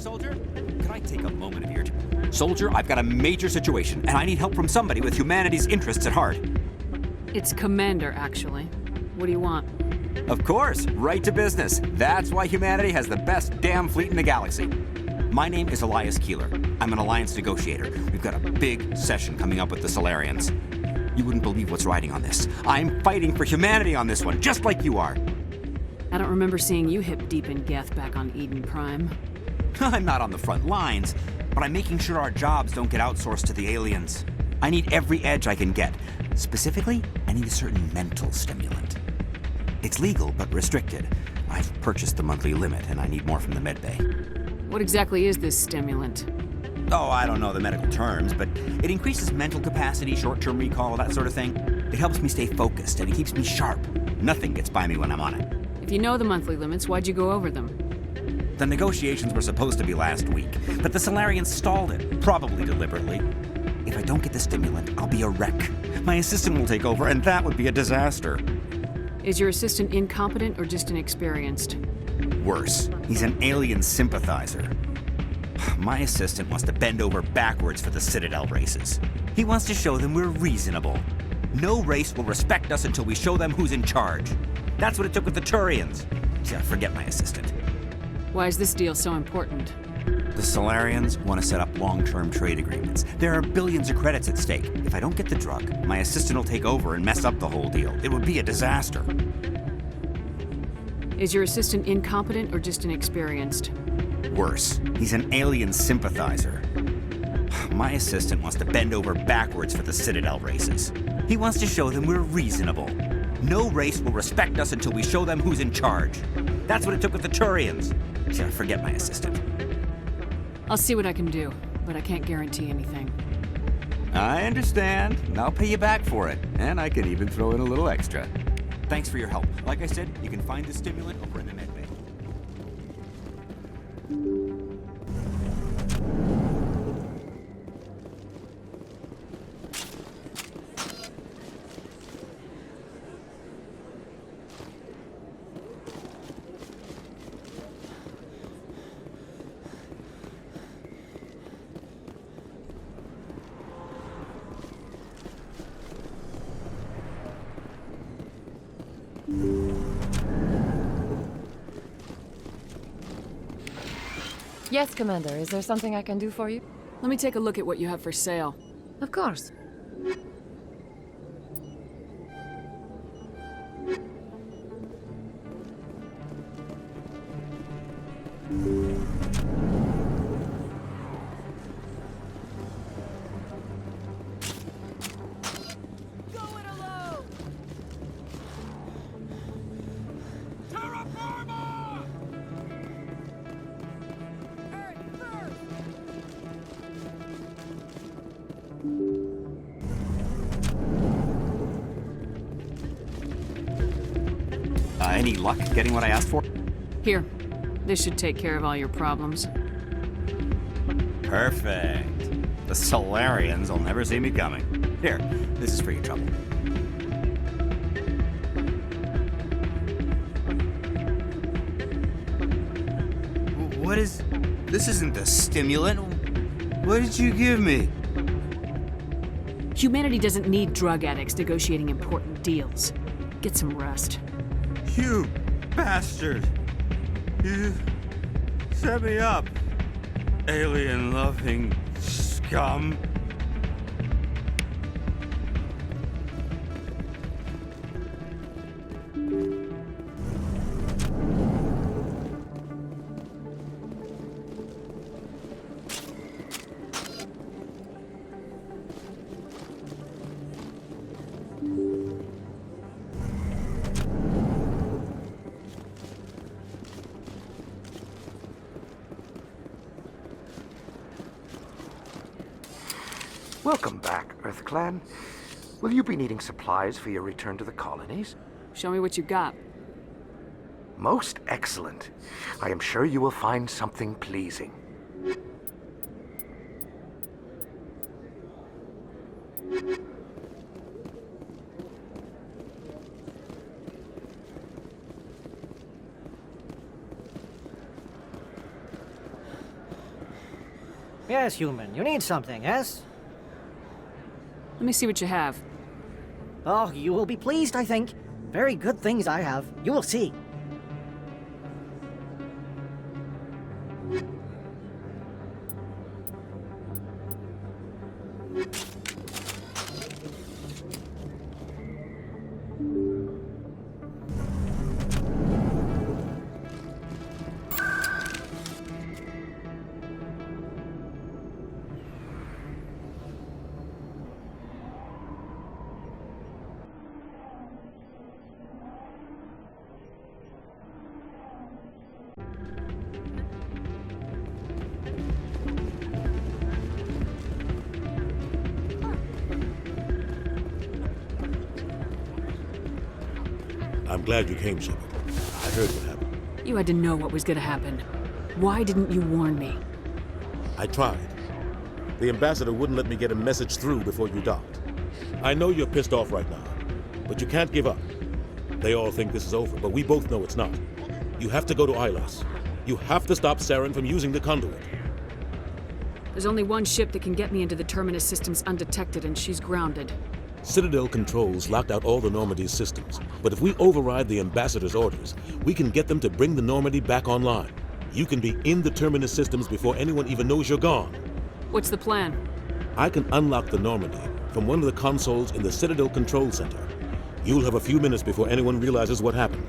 soldier? Could I take a moment of your time? Soldier, I've got a major situation, and I need help from somebody with humanity's interests at heart. It's Commander, actually. What do you want? Of course, right to business. That's why humanity has the best damn fleet in the galaxy. My name is Elias Keeler. I'm an alliance negotiator. We've got a big session coming up with the Solarians. You wouldn't believe what's riding on this. I'm fighting for humanity on this one, just like you are. I don't remember seeing you hip deep in Geth back on Eden Prime. I'm not on the front lines, but I'm making sure our jobs don't get outsourced to the aliens. I need every edge I can get. Specifically, I need a certain mental stimulant. It's legal, but restricted. I've purchased the monthly limit, and I need more from the medbay. What exactly is this stimulant? Oh, I don't know the medical terms, but it increases mental capacity, short-term recall, that sort of thing. It helps me stay focused, and it keeps me sharp. Nothing gets by me when I'm on it. If you know the monthly limits, why'd you go over them? The negotiations were supposed to be last week, but the Solarians stalled it, probably deliberately. If I don't get the stimulant, I'll be a wreck. My assistant will take over, and that would be a disaster. Is your assistant incompetent or just inexperienced? Worse, he's an alien sympathizer. My assistant wants to bend over backwards for the Citadel races. He wants to show them we're reasonable. No race will respect us until we show them who's in charge. That's what it took with the Turians. Yeah, forget my assistant. Why is this deal so important? The Solarians want to set up long-term trade agreements. There are billions of credits at stake. If I don't get the drug, my assistant will take over and mess up the whole deal. It would be a disaster. Is your assistant incompetent or just inexperienced? Worse, he's an alien sympathizer. My assistant wants to bend over backwards for the Citadel races. He wants to show them we're reasonable. No race will respect us until we show them who's in charge. That's what it took with the Turians. Yeah, forget my assistant. I'll see what I can do, but I can't guarantee anything. I understand. And I'll pay you back for it. And I can even throw in a little extra. Thanks for your help. Like I said, you can find the stimulant over in the medbay. Yes, Commander. Is there something I can do for you? Let me take a look at what you have for sale. Of course. Any luck getting what I asked for? Here. This should take care of all your problems. Perfect. The Solarians will never see me coming. Here, this is for your trouble. What is... This isn't the stimulant. What did you give me? Humanity doesn't need drug addicts negotiating important deals. Get some rest. You bastard! You set me up, alien-loving scum. Welcome back, Earth Clan. Will you be needing supplies for your return to the colonies? Show me what you got. Most excellent. I am sure you will find something pleasing. Yes, human. You need something, yes? Let me see what you have. Oh, you will be pleased, I think. Very good things I have. You will see. I'm glad you came, Shepard. I heard what happened. You had to know what was gonna happen. Why didn't you warn me? I tried. The ambassador wouldn't let me get a message through before you docked. I know you're pissed off right now, but you can't give up. They all think this is over, but we both know it's not. You have to go to Ilos. You have to stop Saren from using the conduit. There's only one ship that can get me into the Terminus systems undetected, and she's grounded. Citadel controls locked out all the Normandy's systems, but if we override the ambassador's orders, we can get them to bring the Normandy back online. You can be in the Terminus systems before anyone even knows you're gone. What's the plan? I can unlock the Normandy from one of the consoles in the Citadel Control Center. You'll have a few minutes before anyone realizes what happened.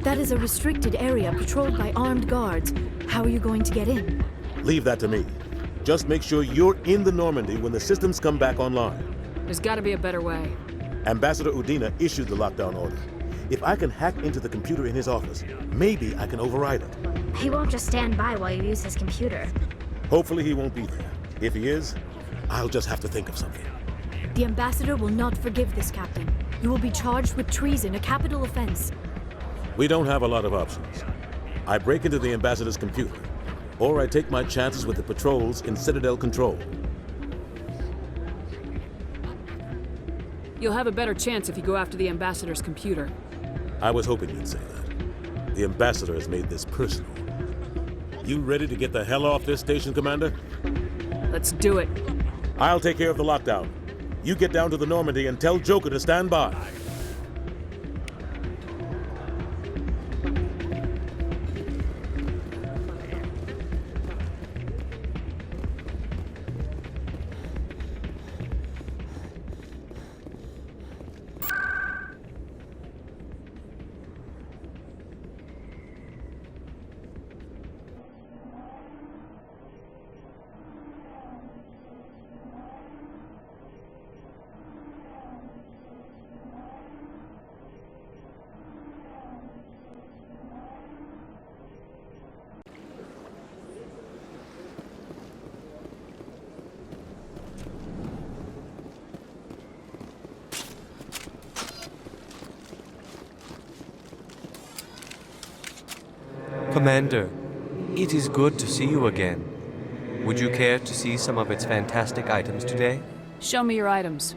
That is a restricted area patrolled by armed guards. How are you going to get in? Leave that to me. Just make sure you're in the Normandy when the systems come back online. There's gotta be a better way. Ambassador Udina issued the lockdown order. If I can hack into the computer in his office, maybe I can override it. He won't just stand by while you use his computer. Hopefully he won't be there. If he is, I'll just have to think of something. The ambassador will not forgive this, Captain. You will be charged with treason, a capital offense. We don't have a lot of options. I break into the ambassador's computer, or I take my chances with the patrols in Citadel Control. You'll have a better chance if you go after the ambassador's computer. I was hoping you'd say that. The ambassador has made this personal. You ready to get the hell off this station, Commander? Let's do it. I'll take care of the lockdown. You get down to the Normandy and tell Joker to stand by. Commander, it is good to see you again. Would you care to see some of its fantastic items today? Show me your items.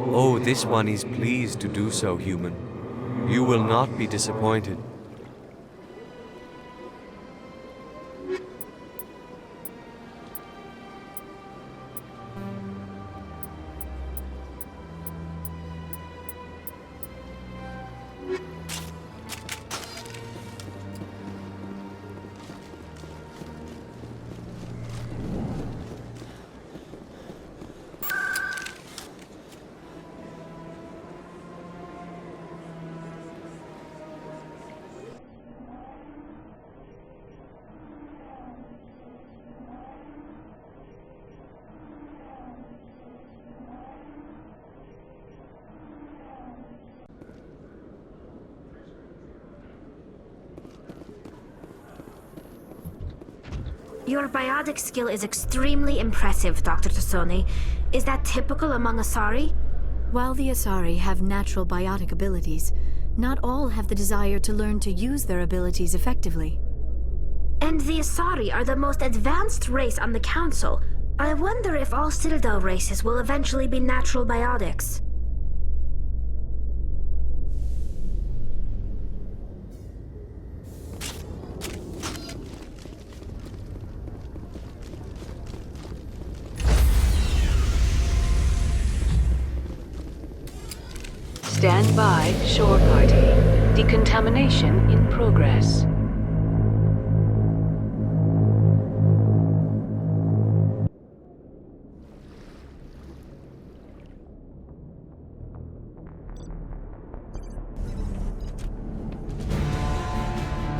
Oh, this one is pleased to do so, human. You will not be disappointed. Your biotic skill is extremely impressive, Dr. Tassoni. Is that typical among Asari? While the Asari have natural biotic abilities, not all have the desire to learn to use their abilities effectively. And the Asari are the most advanced race on the Council. I wonder if all Citadel races will eventually be natural biotics. Stand by, shore party. Decontamination in progress.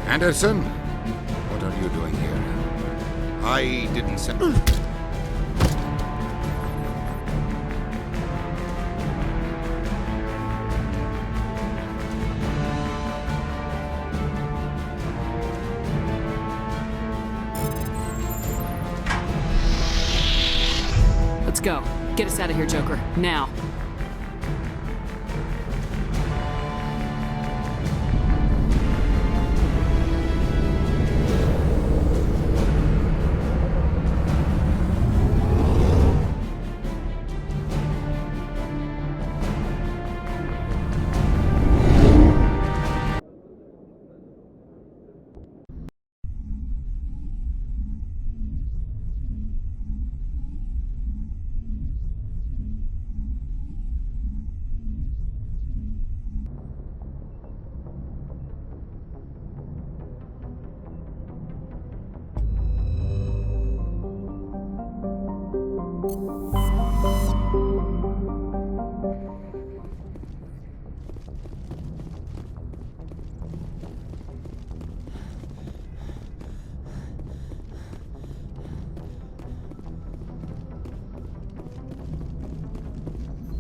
Anderson, what are you doing here? I didn't send... Let's go. Get us out of here, Joker. Now.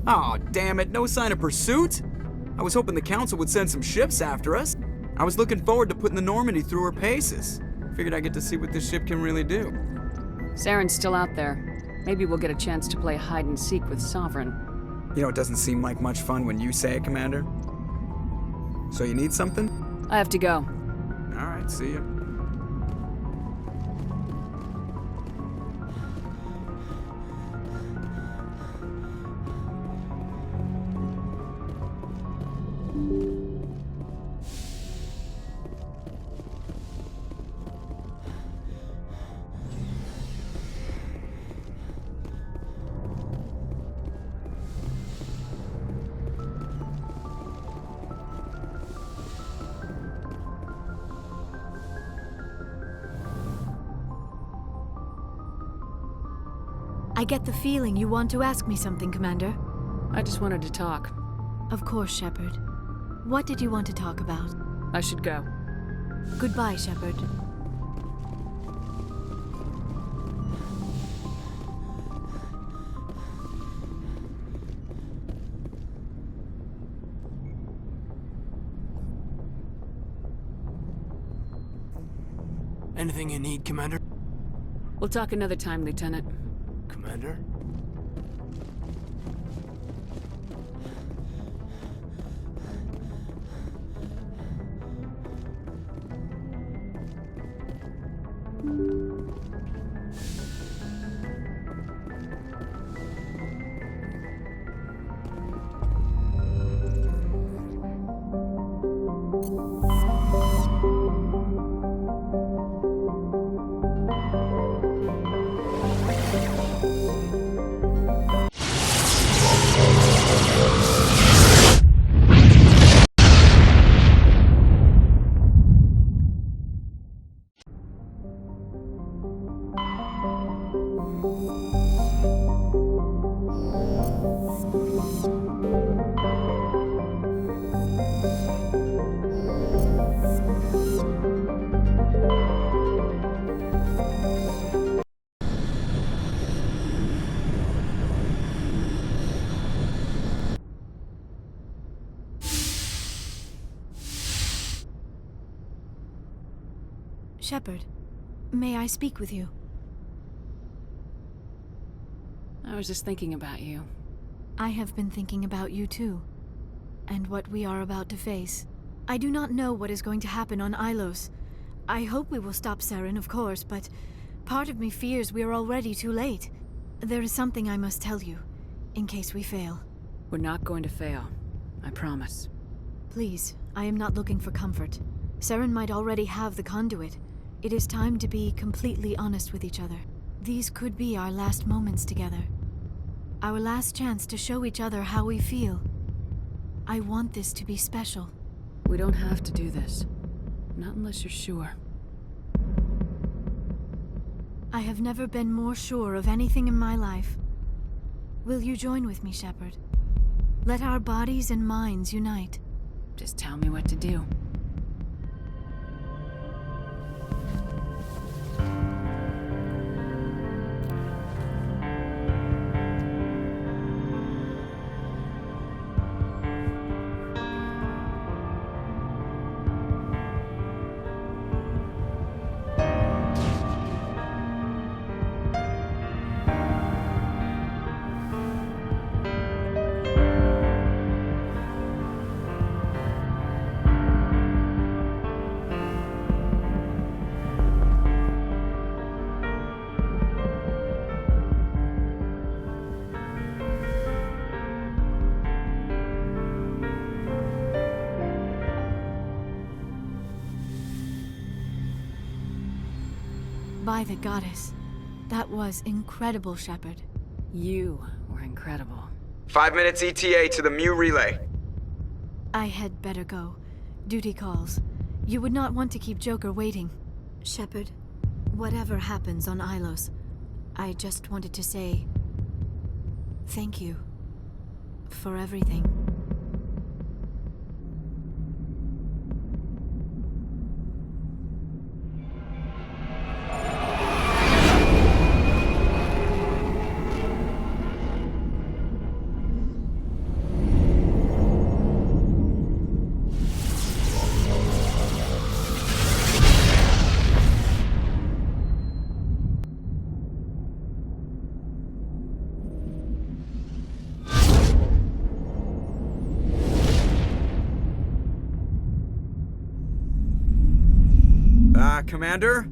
Aw, damn it, no sign of pursuit? I was hoping the Council would send some ships after us. I was looking forward to putting the Normandy through her paces. Figured I'd get to see what this ship can really do. Saren's still out there. Maybe we'll get a chance to play hide and seek with Sovereign. You know, it doesn't seem like much fun when you say it, Commander. So you need something? I have to go. Alright, see ya. I get the feeling you want to ask me something, Commander. I just wanted to talk. Of course, Shepard. What did you want to talk about? I should go. Goodbye, Shepard. Anything you need, Commander? We'll talk another time, Lieutenant. Commander? Shepard, may I speak with you? I was just thinking about you. I have been thinking about you too, and what we are about to face. I do not know what is going to happen on Ilos. I hope we will stop Saren, of course, but part of me fears we are already too late. There is something I must tell you, in case we fail. We're not going to fail. I promise. Please, I am not looking for comfort. Saren might already have the conduit. It is time to be completely honest with each other. These could be our last moments together. Our last chance to show each other how we feel. I want this to be special. We don't have to do this. Not unless you're sure. I have never been more sure of anything in my life. Will you join with me, Shepard? Let our bodies and minds unite. Just tell me what to do. By the goddess. That was incredible, Shepard. You were incredible. 5 minutes ETA to the Mu relay. I had better go. Duty calls. You would not want to keep Joker waiting. Shepard, whatever happens on Ilos, I just wanted to say... thank you. For everything. Commander?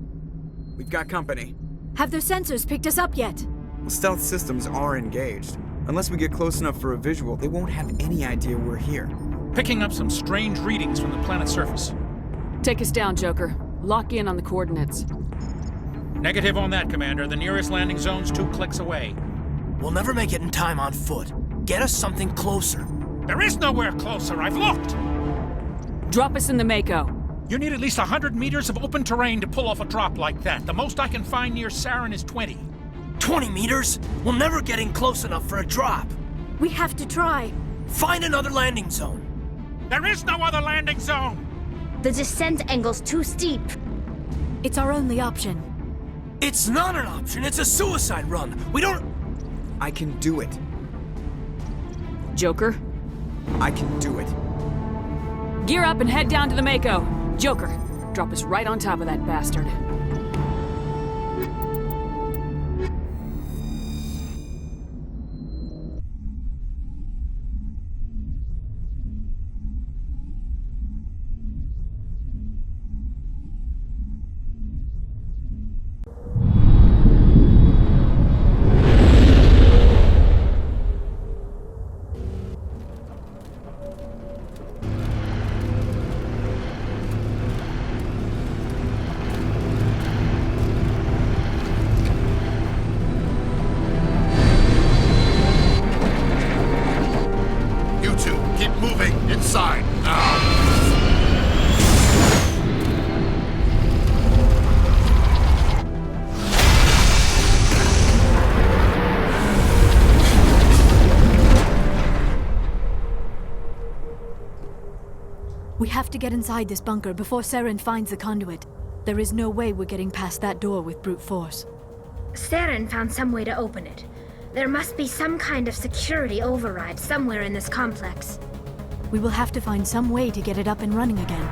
We've got company. Have their sensors picked us up yet? Well, stealth systems are engaged. Unless we get close enough for a visual, they won't have any idea we're here. Picking up some strange readings from the planet's surface. Take us down, Joker. Lock in on the coordinates. Negative on that, Commander. The nearest landing zone's 2 clicks away. We'll never make it in time on foot. Get us something closer. There is nowhere closer. I've looked. Drop us in the Mako. You need at least 100 meters of open terrain to pull off a drop like that. The most I can find near Saren is 20. 20 meters? We'll never get in close enough for a drop. We have to try. Find another landing zone. There is no other landing zone! The descent angle's too steep. It's our only option. It's not an option. It's a suicide run. We don't... I can do it. Joker? I can do it. Gear up and head down to the Mako. Joker, drop us right on top of that bastard. Inside, now! We have to get inside this bunker before Saren finds the conduit. There is no way we're getting past that door with brute force. Saren found some way to open it. There must be some kind of security override somewhere in this complex. We will have to find some way to get it up and running again.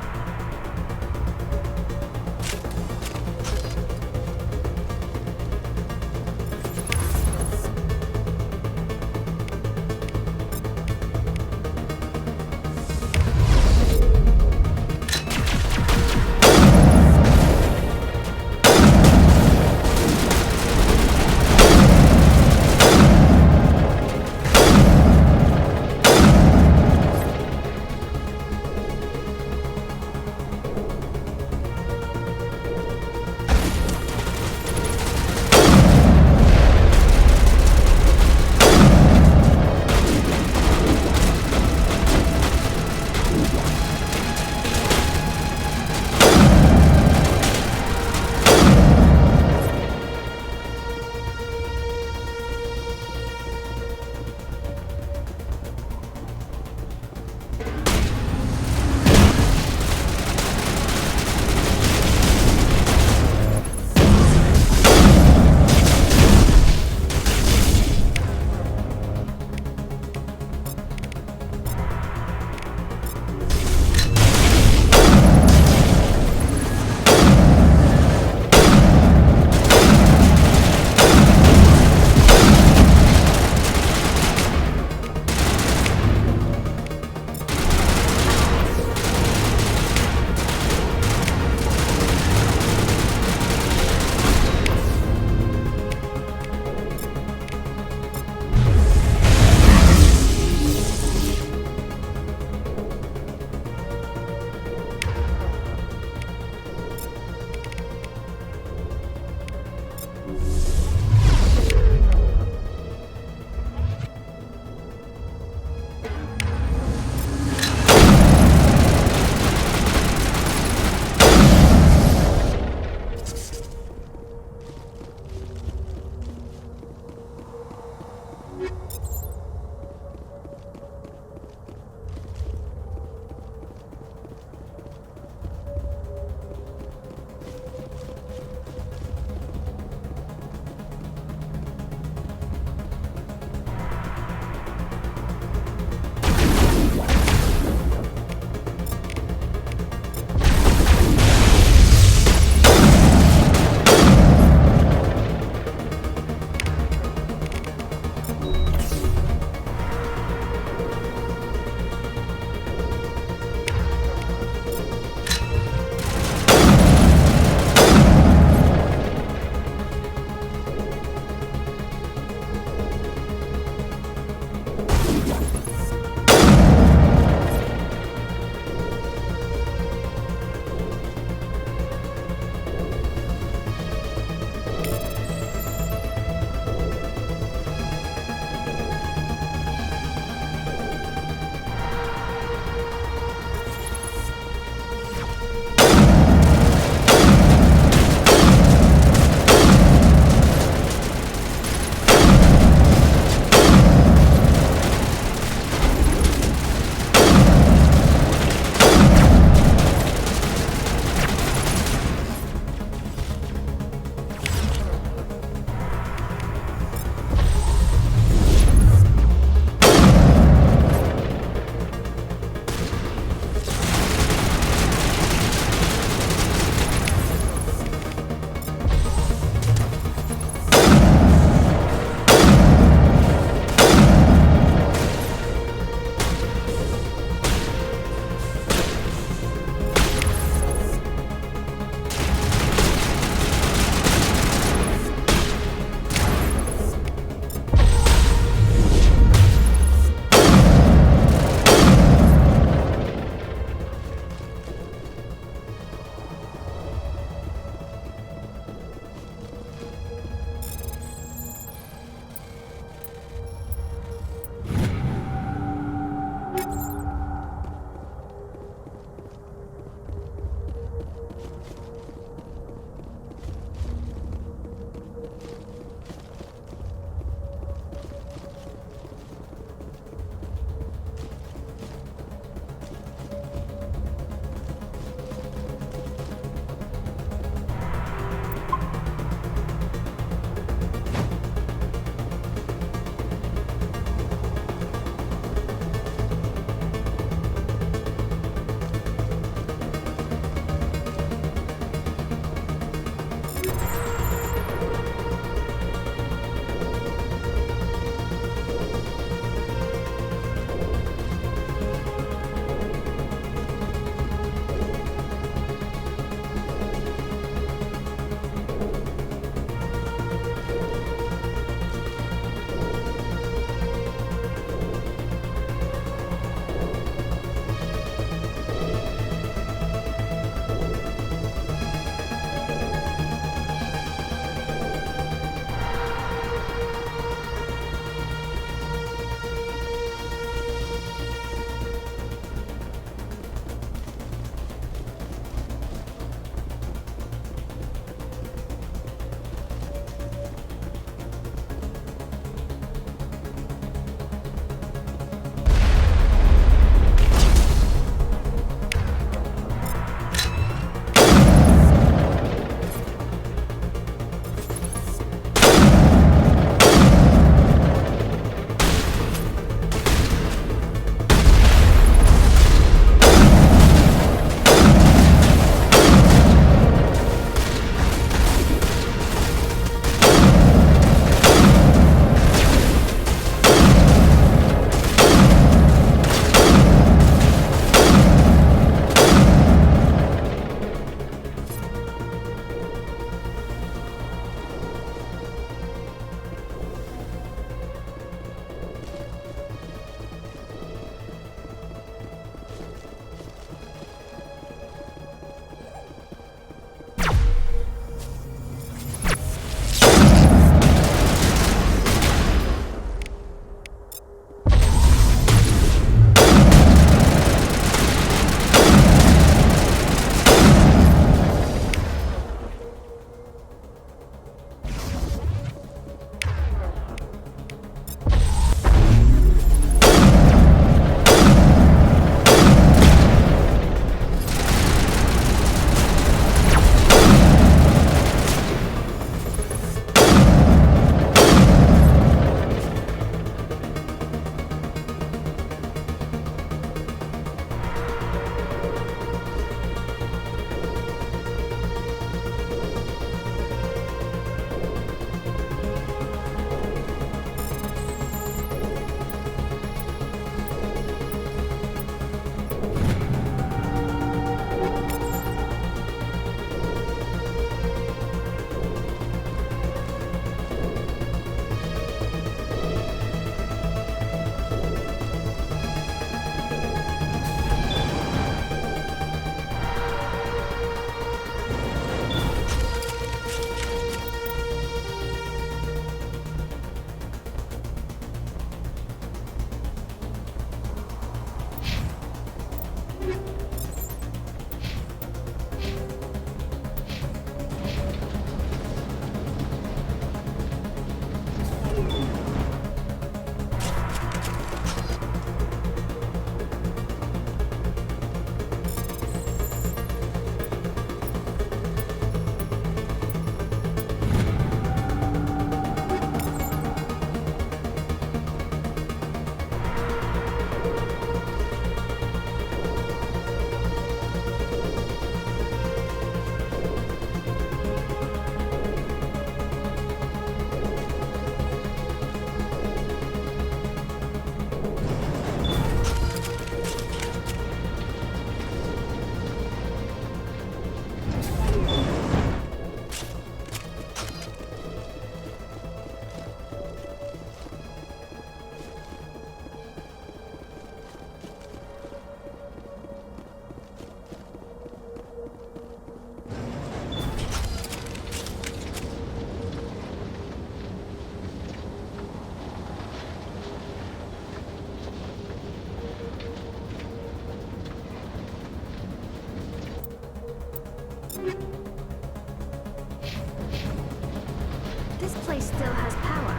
This place still has power.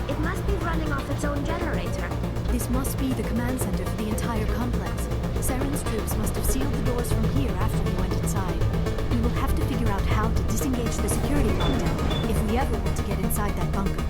It must be running off its own generator. This must be the command center for the entire complex. Saren's troops must have sealed the doors from here after we went inside. We will have to figure out how to disengage the security lockdown if we ever want to get inside that bunker.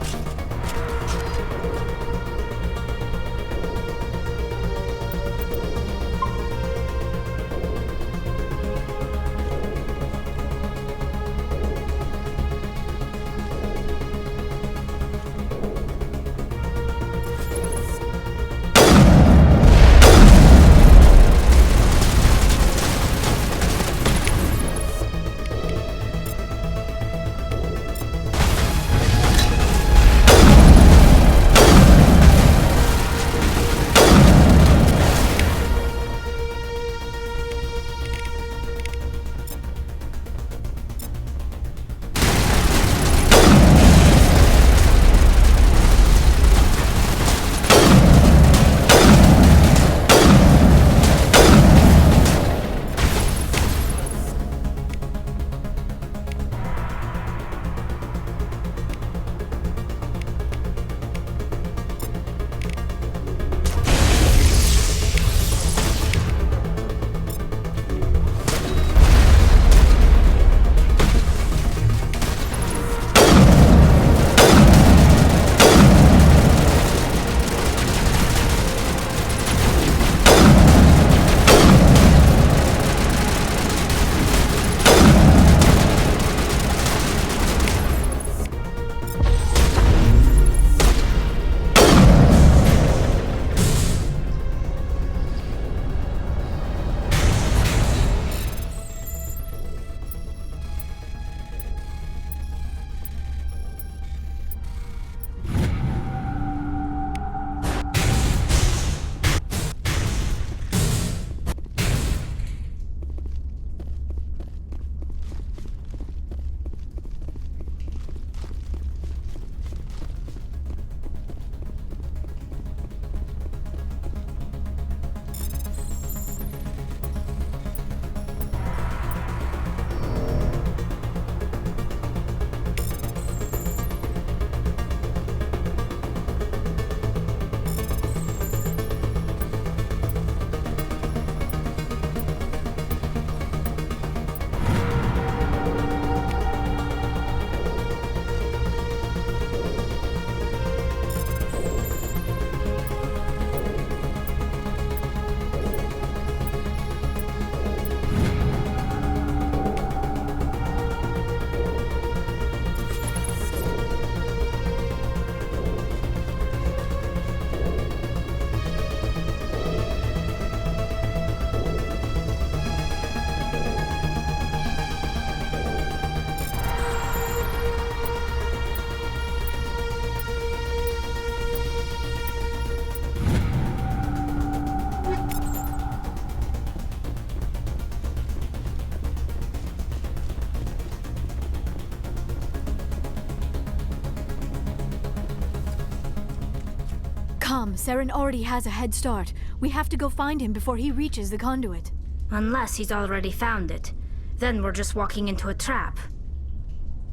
Come, Saren already has a head start. We have to go find him before he reaches the conduit. Unless he's already found it. Then we're just walking into a trap.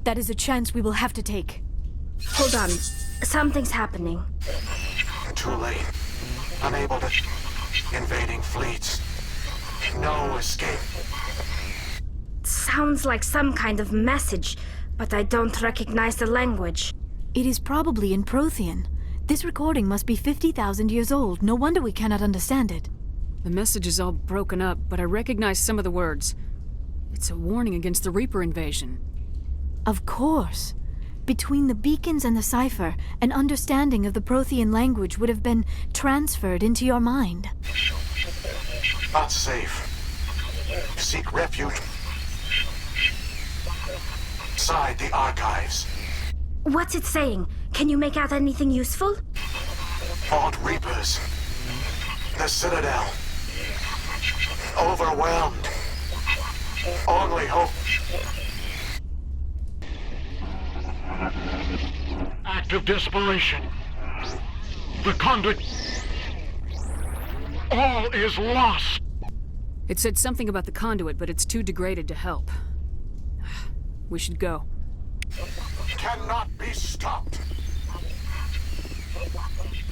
That is a chance we will have to take. Hold on. Something's happening. Too late. Unable to... Invading fleets. No escape. Sounds like some kind of message, but I don't recognize the language. It is probably in Prothean. This recording must be 50,000 years old. No wonder we cannot understand it. The message is all broken up, but I recognize some of the words. It's a warning against the Reaper invasion. Of course. Between the beacons and the cipher, an understanding of the Prothean language would have been transferred into your mind. Not safe. Seek refuge inside the archives. What's it saying? Can you make out anything useful? Fought Reapers. The Citadel. Overwhelmed. Only hope. Act of desperation. The conduit. All is lost. It said something about the conduit, but it's too degraded to help. We should go. Cannot be stopped.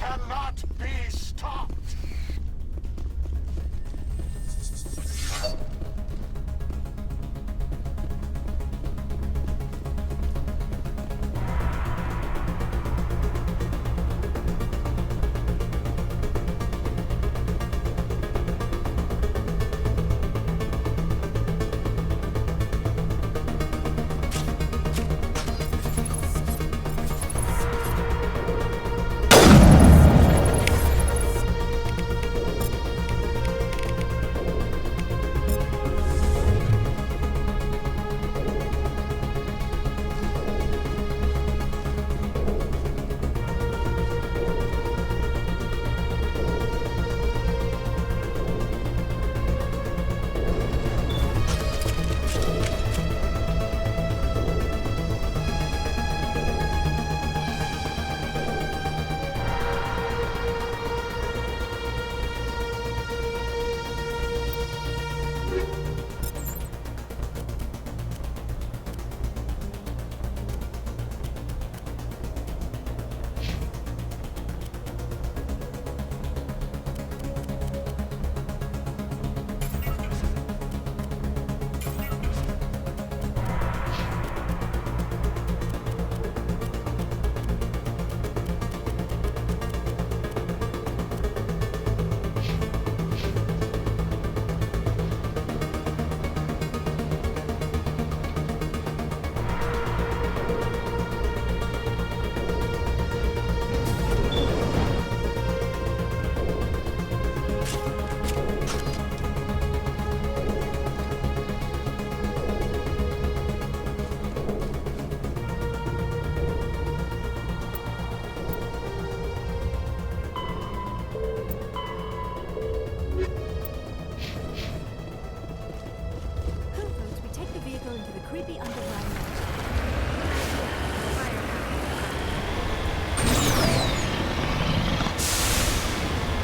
Cannot be stopped.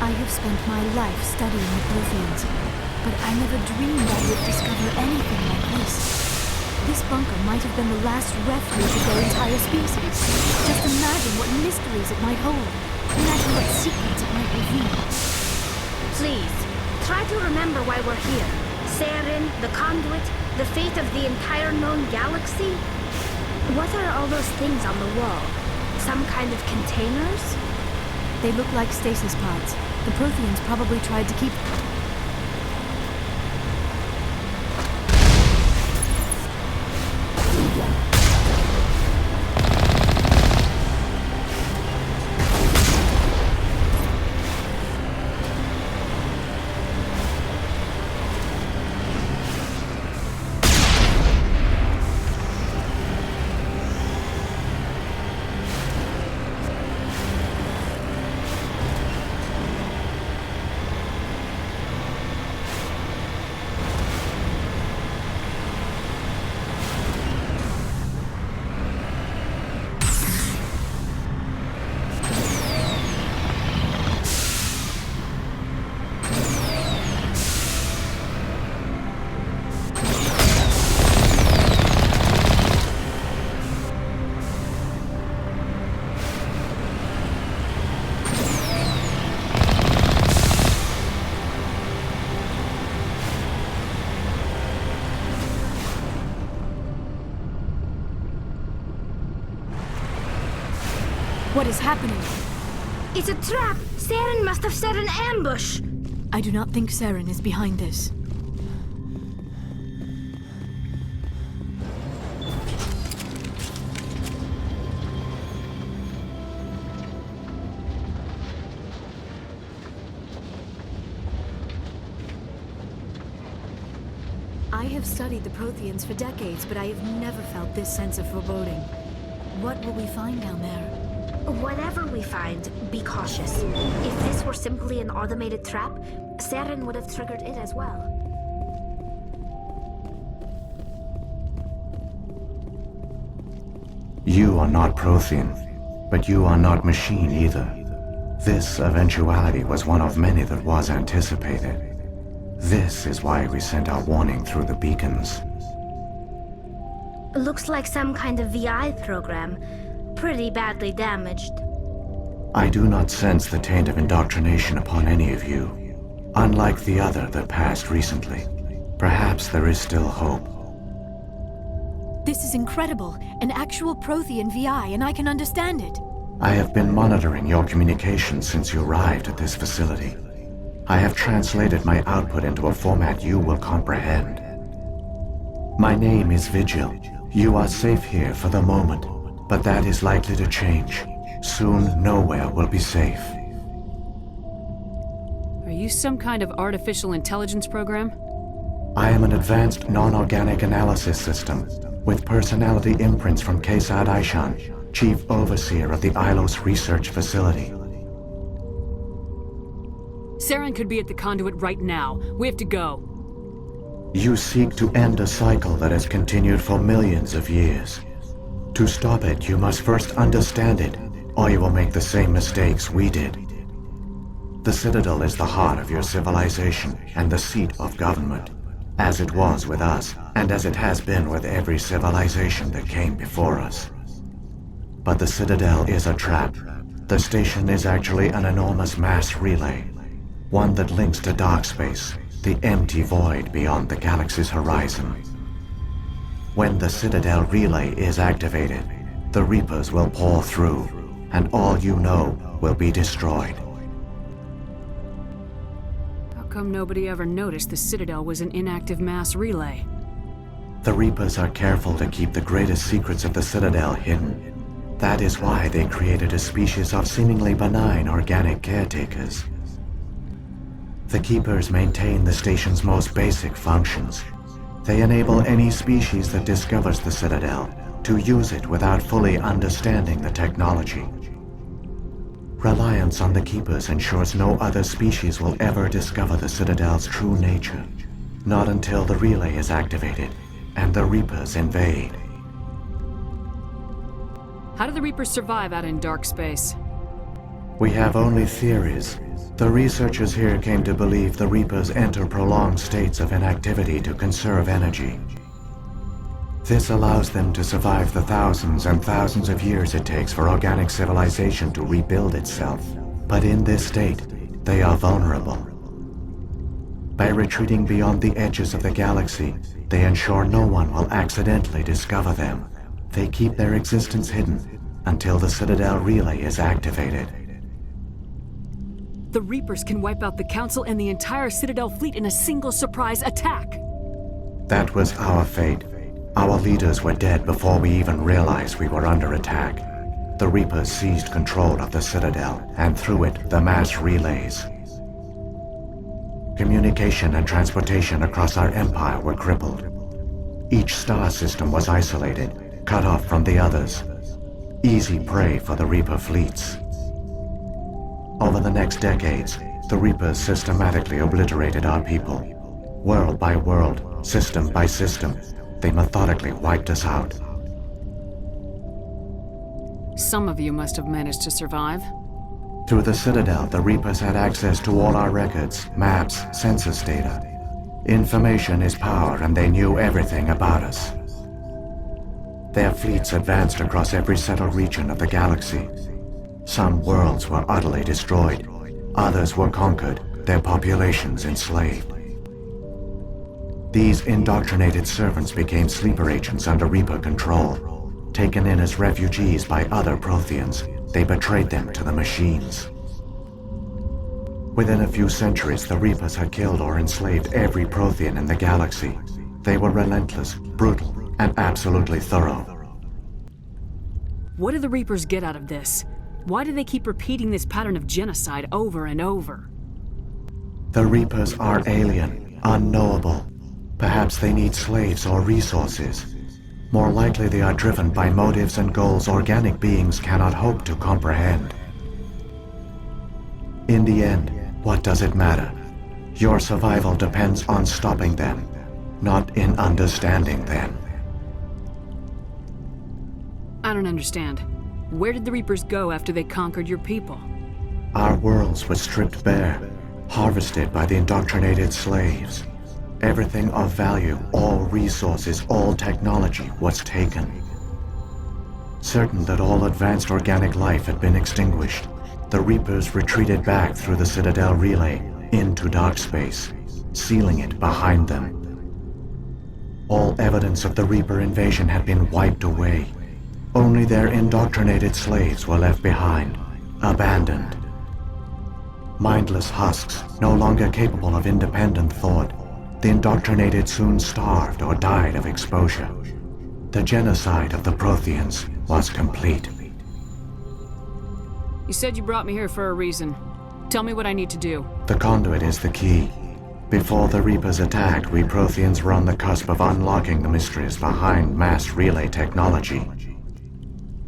I have spent my life studying the Protheans, but I never dreamed I would discover anything like this. This bunker might have been the last refuge of their entire species. Just imagine what mysteries it might hold. Imagine what secrets it might reveal. Please, try to remember why we're here. Saren, the Conduit, the fate of the entire known galaxy? What are all those things on the wall? Some kind of containers? They look like stasis pods. The Protheans probably tried to keep... What is happening? It's a trap! Saren must have set an ambush! I do not think Saren is behind this. I have studied the Protheans for decades, but I have never felt this sense of foreboding. What will we find down there? Whatever we find, be cautious. If this were simply an automated trap, Saren would have triggered it as well. You are not Prothean, but you are not machine either. This eventuality was one of many that was anticipated. This is why we sent our warning through the beacons. Looks like some kind of VI program. Pretty badly damaged. I do not sense the taint of indoctrination upon any of you, unlike the other that passed recently. Perhaps there is still hope. This is incredible. An actual Prothean VI, and I can understand it. I have been monitoring your communications since you arrived at this facility. I have translated my output into a format you will comprehend. My name is Vigil. You are safe here for the moment, but that is likely to change. Soon, nowhere will be safe. Are you some kind of artificial intelligence program? I am an advanced non-organic analysis system, with personality imprints from Kesad Aishan, Chief Overseer of the Ilos Research Facility. Saren could be at the conduit right now. We have to go. You seek to end a cycle that has continued for millions of years. To stop it, you must first understand it, or you will make the same mistakes we did. The Citadel is the heart of your civilization and the seat of government, as it was with us, and as it has been with every civilization that came before us. But the Citadel is a trap. The station is actually an enormous mass relay, one that links to dark space, the empty void beyond the galaxy's horizon. When the Citadel relay is activated, the Reapers will pour through, and all you know will be destroyed. How come nobody ever noticed the Citadel was an inactive mass relay? The Reapers are careful to keep the greatest secrets of the Citadel hidden. That is why they created a species of seemingly benign organic caretakers. The Keepers maintain the station's most basic functions. They enable any species that discovers the Citadel to use it without fully understanding the technology. Reliance on the Keepers ensures no other species will ever discover the Citadel's true nature, not until the relay is activated and the Reapers invade. How do the Reapers survive out in dark space? We have only theories. The researchers here came to believe the Reapers enter prolonged states of inactivity to conserve energy. This allows them to survive the thousands and thousands of years it takes for organic civilization to rebuild itself. But in this state, they are vulnerable. By retreating beyond the edges of the galaxy, they ensure no one will accidentally discover them. They keep their existence hidden until the Citadel relay is activated. The Reapers can wipe out the Council and the entire Citadel fleet in a single surprise attack. That was our fate. Our leaders were dead before we even realized we were under attack. The Reapers seized control of the Citadel, and through it, the mass relays. Communication and transportation across our empire were crippled. Each star system was isolated, cut off from the others. Easy prey for the Reaper fleets. Over the next decades, the Reapers systematically obliterated our people. World by world, system by system, they methodically wiped us out. Some of you must have managed to survive. Through the Citadel, the Reapers had access to all our records, maps, census data. Information is power, and they knew everything about us. Their fleets advanced across every settled region of the galaxy. Some worlds were utterly destroyed. Others were conquered, their populations enslaved. These indoctrinated servants became sleeper agents under Reaper control. Taken in as refugees by other Protheans, they betrayed them to the machines. Within a few centuries, the Reapers had killed or enslaved every Prothean in the galaxy. They were relentless, brutal, and absolutely thorough. What do the Reapers get out of this? Why do they keep repeating this pattern of genocide over and over? The Reapers are alien, unknowable. Perhaps they need slaves or resources. More likely they are driven by motives and goals organic beings cannot hope to comprehend. In the end, what does it matter? Your survival depends on stopping them, not in understanding them. I don't understand. Where did the Reapers go after they conquered your people? Our worlds were stripped bare, harvested by the indoctrinated slaves. Everything of value, all resources, all technology was taken. Certain that all advanced organic life had been extinguished, the Reapers retreated back through the Citadel relay into dark space, sealing it behind them. All evidence of the Reaper invasion had been wiped away. Only their indoctrinated slaves were left behind, abandoned. Mindless husks, no longer capable of independent thought, the indoctrinated soon starved or died of exposure. The genocide of the Protheans was complete. You said you brought me here for a reason. Tell me what I need to do. The conduit is the key. Before the Reapers attacked, we Protheans were on the cusp of unlocking the mysteries behind mass relay technology.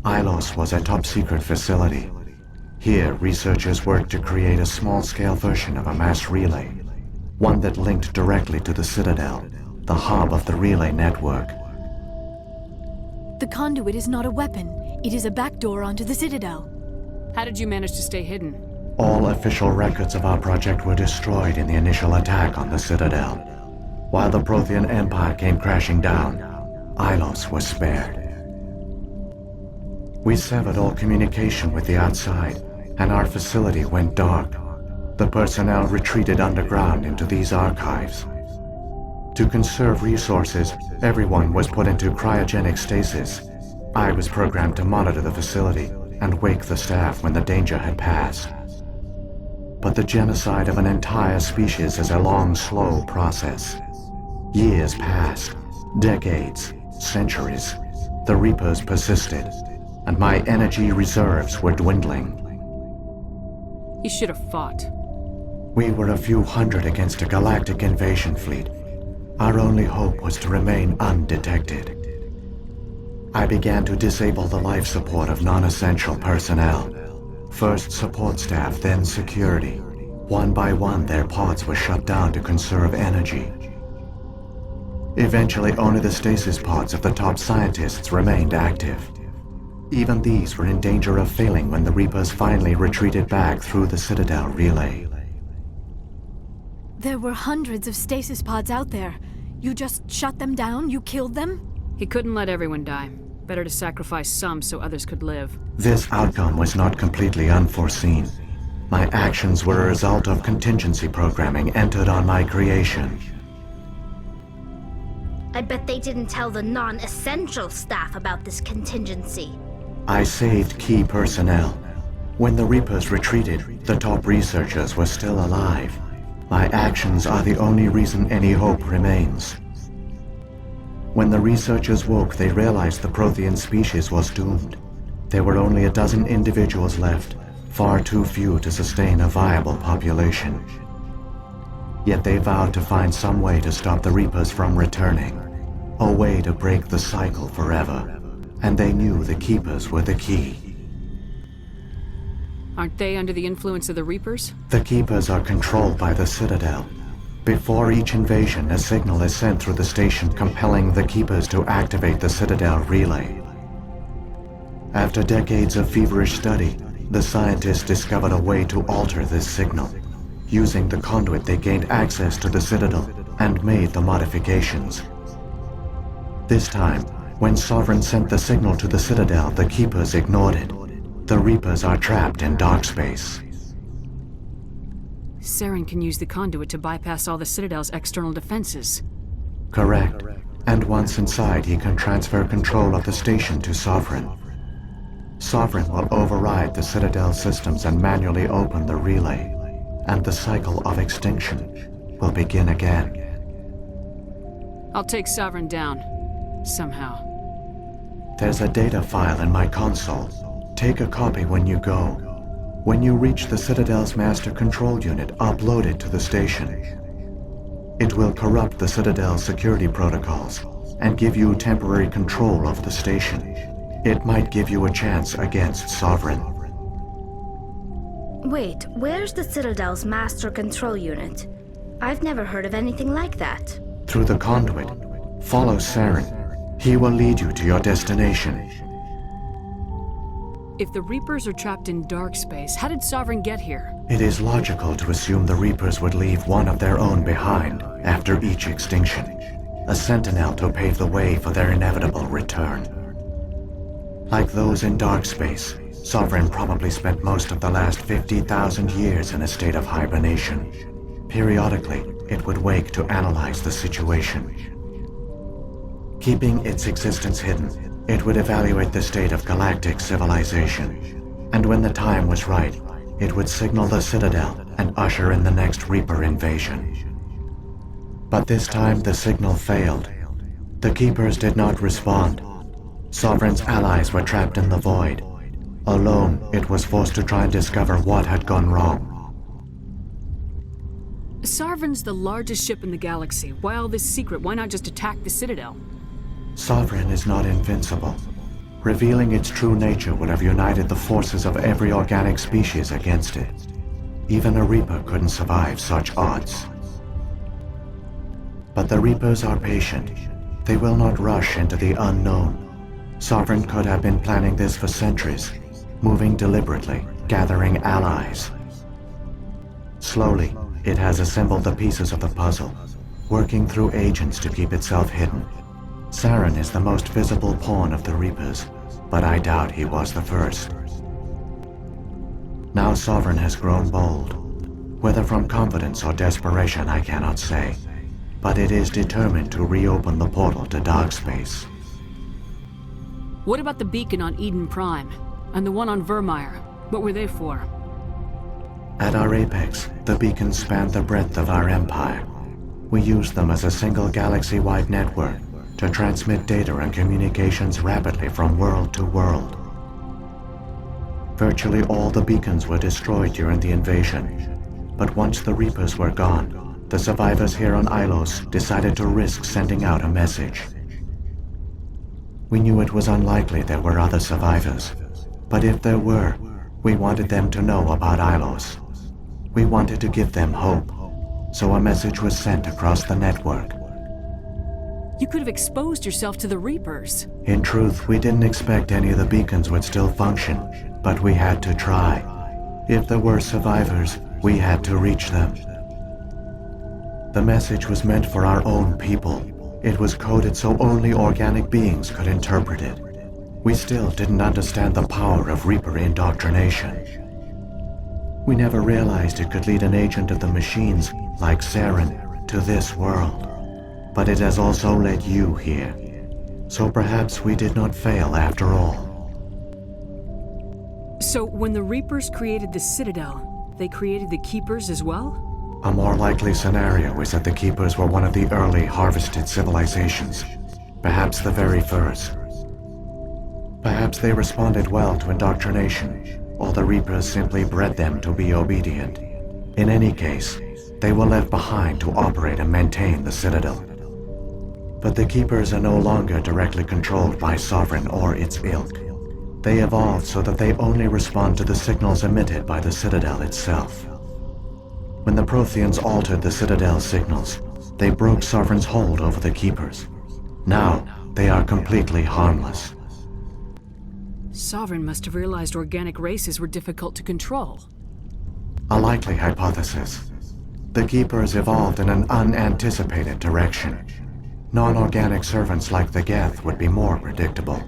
Ilos was a top-secret facility. Here, researchers worked to create a small-scale version of a mass relay, one that linked directly to the Citadel, the hub of the relay network. The conduit is not a weapon. It is a backdoor onto the Citadel. How did you manage to stay hidden? All official records of our project were destroyed in the initial attack on the Citadel. While the Prothean Empire came crashing down, Ilos was spared. We severed all communication with the outside, and our facility went dark. The personnel retreated underground into these archives. To conserve resources, everyone was put into cryogenic stasis. I was programmed to monitor the facility and wake the staff when the danger had passed. But the genocide of an entire species is a long, slow process. Years passed, decades, centuries. The Reapers persisted, and my energy reserves were dwindling. You should have fought. We were a few hundred against a galactic invasion fleet. Our only hope was to remain undetected. I began to disable the life support of non-essential personnel. First support staff, then security. One by one, their pods were shut down to conserve energy. Eventually, only the stasis pods of the top scientists remained active. Even these were in danger of failing when the Reapers finally retreated back through the Citadel relay. There were hundreds of stasis pods out there. You just shut them down? You killed them? He couldn't let everyone die. Better to sacrifice some so others could live. This outcome was not completely unforeseen. My actions were a result of contingency programming entered on my creation. I bet they didn't tell the non-essential staff about this contingency. I saved key personnel. When the Reapers retreated, the top researchers were still alive. My actions are the only reason any hope remains. When the researchers woke, they realized the Prothean species was doomed. There were only a dozen individuals left, far too few to sustain a viable population. Yet they vowed to find some way to stop the Reapers from returning, a way to break the cycle forever, and they knew the Keepers were the key. Aren't they under the influence of the Reapers? The Keepers are controlled by the Citadel. Before each invasion, a signal is sent through the station compelling the Keepers to activate the Citadel relay. After decades of feverish study, the scientists discovered a way to alter this signal. Using the conduit, they gained access to the Citadel and made the modifications. This time, when Sovereign sent the signal to the Citadel, the Keepers ignored it. The Reapers are trapped in dark space. Saren can use the conduit to bypass all the Citadel's external defenses. Correct. And once inside, he can transfer control of the station to Sovereign. Sovereign will override the Citadel systems and manually open the relay, and the cycle of extinction will begin again. I'll take Sovereign down. Somehow. There's a data file in my console. Take a copy when you go. When you reach the Citadel's master control unit, upload it to the station. It will corrupt the Citadel's security protocols and give you temporary control of the station. It might give you a chance against Sovereign. Wait, where's the Citadel's master control unit? I've never heard of anything like that. Through the conduit, follow Saren. He will lead you to your destination. If the Reapers are trapped in dark space, how did Sovereign get here? It is logical to assume the Reapers would leave one of their own behind after each extinction, a sentinel to pave the way for their inevitable return. Like those in dark space, Sovereign probably spent most of the last 50,000 years in a state of hibernation. Periodically, it would wake to analyze the situation. Keeping its existence hidden, it would evaluate the state of galactic civilization. And when the time was right, it would signal the Citadel and usher in the next Reaper invasion. But this time the signal failed. The Keepers did not respond. Sovereign's allies were trapped in the void. Alone, it was forced to try and discover what had gone wrong. Sovereign's the largest ship in the galaxy. Why all this secret? Why not just attack the Citadel? Sovereign is not invincible. Revealing its true nature would have united the forces of every organic species against it. Even a Reaper couldn't survive such odds. But the Reapers are patient. They will not rush into the unknown. Sovereign could have been planning this for centuries, moving deliberately, gathering allies. Slowly, it has assembled the pieces of the puzzle, working through agents to keep itself hidden. Saren is the most visible pawn of the Reapers, but I doubt he was the first. Now Sovereign has grown bold. Whether from confidence or desperation, I cannot say, but it is determined to reopen the portal to dark space. What about the beacon on Eden Prime? And the one on Vermeer? What were they for? At our apex, the beacons spanned the breadth of our empire. We used them as a single galaxy-wide network to transmit data and communications rapidly from world to world. Virtually all the beacons were destroyed during the invasion, but once the Reapers were gone, the survivors here on Ilos decided to risk sending out a message. We knew it was unlikely there were other survivors, but if there were, we wanted them to know about Ilos. We wanted to give them hope, so a message was sent across the network. You could have exposed yourself to the Reapers. In truth, we didn't expect any of the beacons would still function, but we had to try. If there were survivors, we had to reach them. The message was meant for our own people. It was coded so only organic beings could interpret it. We still didn't understand the power of Reaper indoctrination. We never realized it could lead an agent of the machines, like Saren, to this world. But it has also led you here. So perhaps we did not fail after all. So when the Reapers created the Citadel, they created the Keepers as well? A more likely scenario is that the Keepers were one of the early harvested civilizations. Perhaps the very first. Perhaps they responded well to indoctrination, or the Reapers simply bred them to be obedient. In any case, they were left behind to operate and maintain the Citadel. But the Keepers are no longer directly controlled by Sovereign or its ilk. They evolved so that they only respond to the signals emitted by the Citadel itself. When the Protheans altered the Citadel's signals, they broke Sovereign's hold over the Keepers. Now, they are completely harmless. Sovereign must have realized organic races were difficult to control. A likely hypothesis. The Keepers evolved in an unanticipated direction. Non-organic servants like the Geth would be more predictable.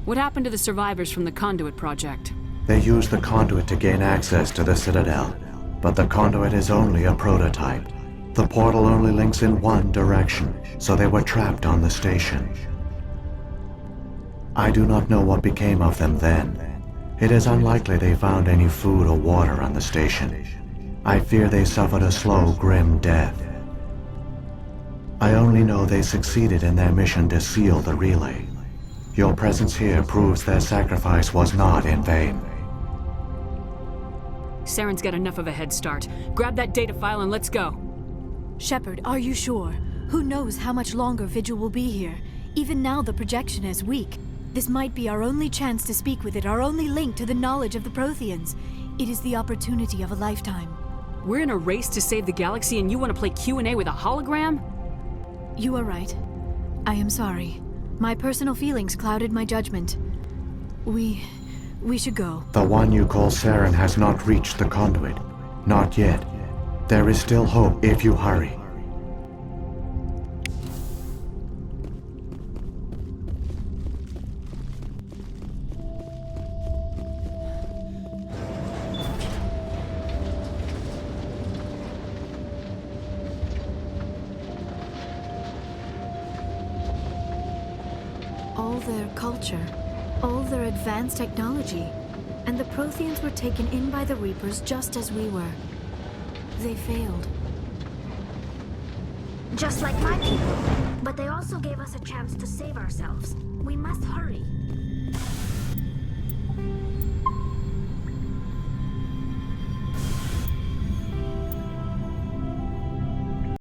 What happened to the survivors from the Conduit project? They used the Conduit to gain access to the Citadel, but the Conduit is only a prototype. The portal only links in one direction, so they were trapped on the station. I do not know what became of them then. It is unlikely they found any food or water on the station. I fear they suffered a slow, grim death. I only know they succeeded in their mission to seal the relay. Your presence here proves their sacrifice was not in vain. Saren's got enough of a head start. Grab that data file and let's go. Shepard, are you sure? Who knows how much longer Vigil will be here? Even now the projection is weak. This might be our only chance to speak with it, our only link to the knowledge of the Protheans. It is the opportunity of a lifetime. We're in a race to save the galaxy and you want to play Q&A with a hologram? You are right. I am sorry. My personal feelings clouded my judgment. We should go. The one you call Saren has not reached the conduit. Not yet. There is still hope if you hurry. All their culture, all their advanced technology, and the Protheans were taken in by the Reapers just as we were. They failed. Just like my people. But they also gave us a chance to save ourselves. We must hurry.